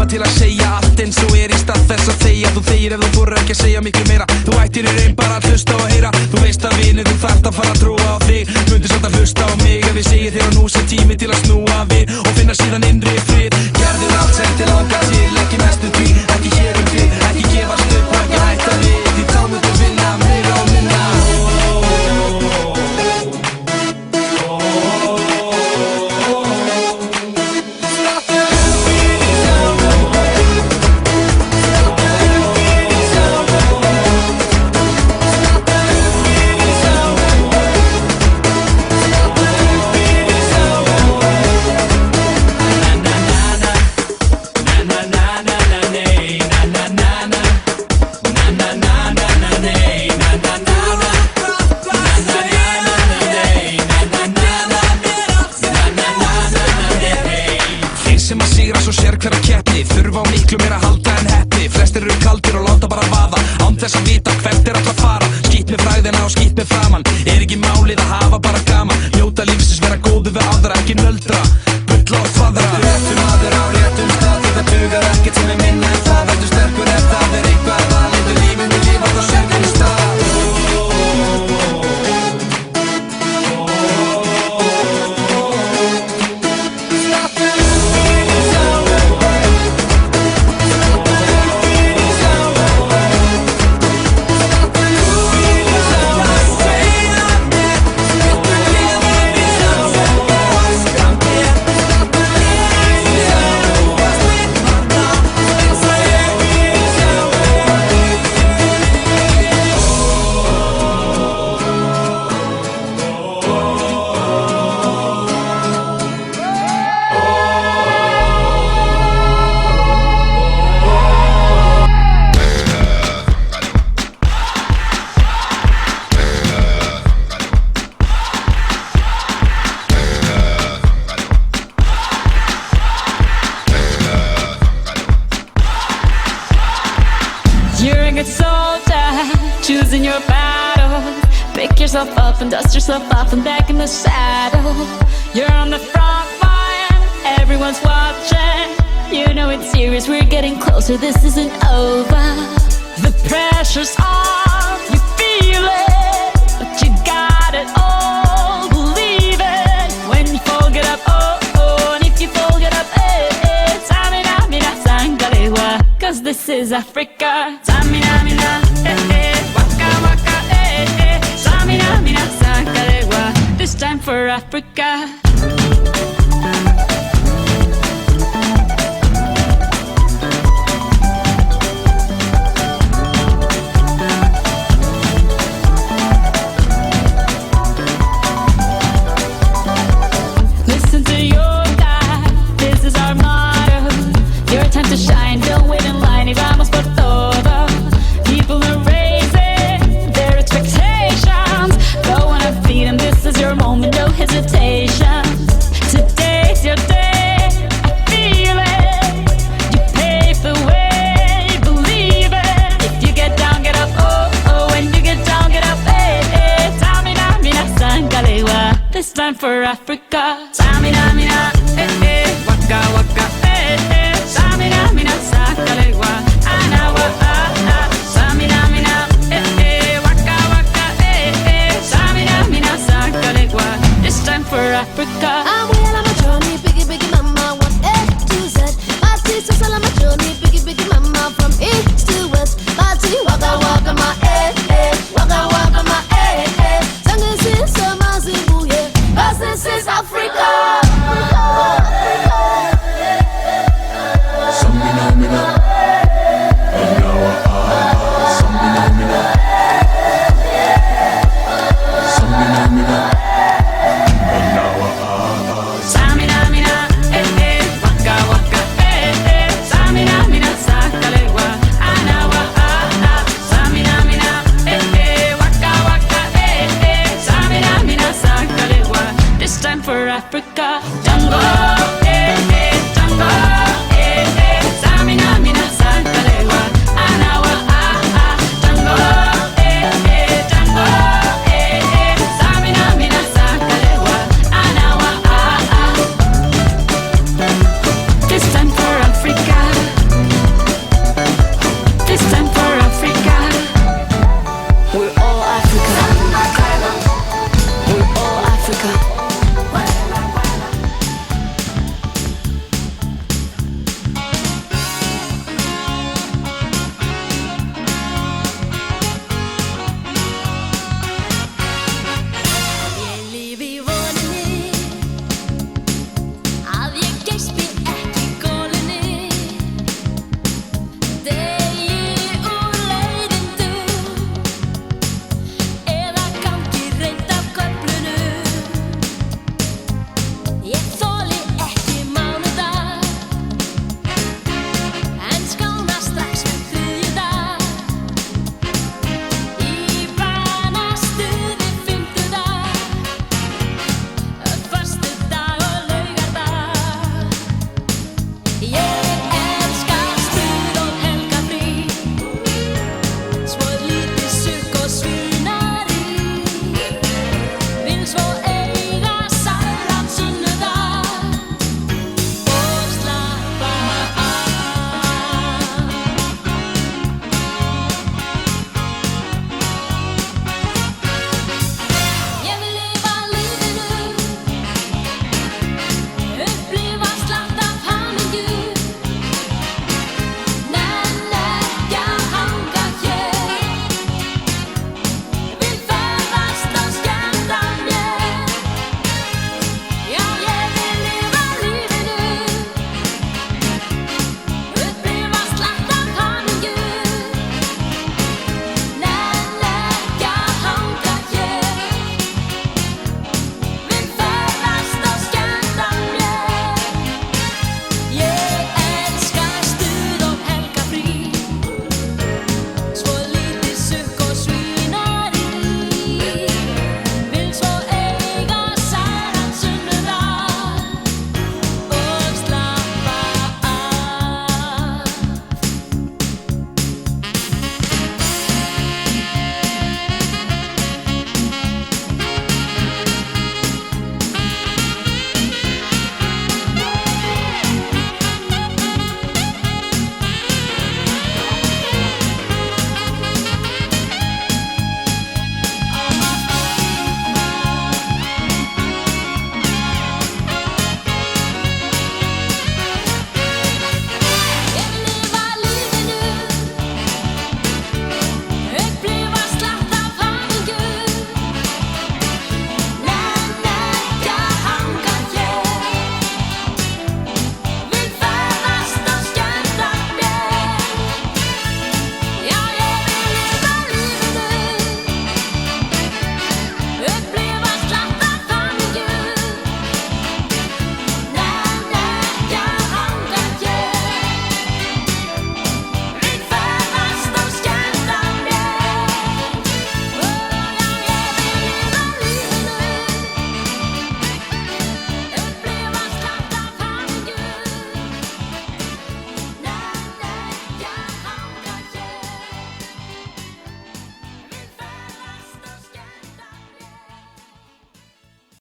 Til að segja allt eins og í stað þess að þegja. Þú þegir ef þú þorir ekki að segja miklu meira. Þú ættir í raun bara að hlusta og heyra. Þú veist að vinur, þú þarft að fara að trúa á þig. Mundu samt að hlusta á mig ef ég segi þér og nú sé tími til að snúa við og finna síðan innri frið. Gerðu allt sem til langar til, ekki mestu því, ekki hér þig, ekki gefast upp og ekki hætta við. Því þá myndu vinna meira og minna. Sem að sigra svo sér hverja keppni þurfa á miklu meira að halda en heppi. Flestir eru kaldir og láta bara vaða án þess að vita hvert er að fara. Skít með fræðina og skít með framann. Er ekki málið að hafa bara gaman. Njóta lífsins, vera góðu við aðra, ekki nöldra, bulla og þvaðra. Réttum maður á réttum stað, þetta dugar ekkert sem er minna en það. Vertu sterkur ef það er eitthvað að leita lífinu lífa á sérkynni stað. You're a good soldier, choosing your battle. Pick yourself up and dust yourself off and back in the saddle. You're on the front line, everyone's watching. You know it's serious, we're getting closer, this isn't over. The pressure's on, you feel it, but you got it all, believe it. When you fall, get up, oh, oh, and if you fall, get up, eh, eh. Samina, mina, sangalewa, cause this is Africa. Samina, mina, eh, eh, waka, waka, eh, eh. Samina, mina, sangalewa, this time for Africa. This time for Africa. Samina, mina.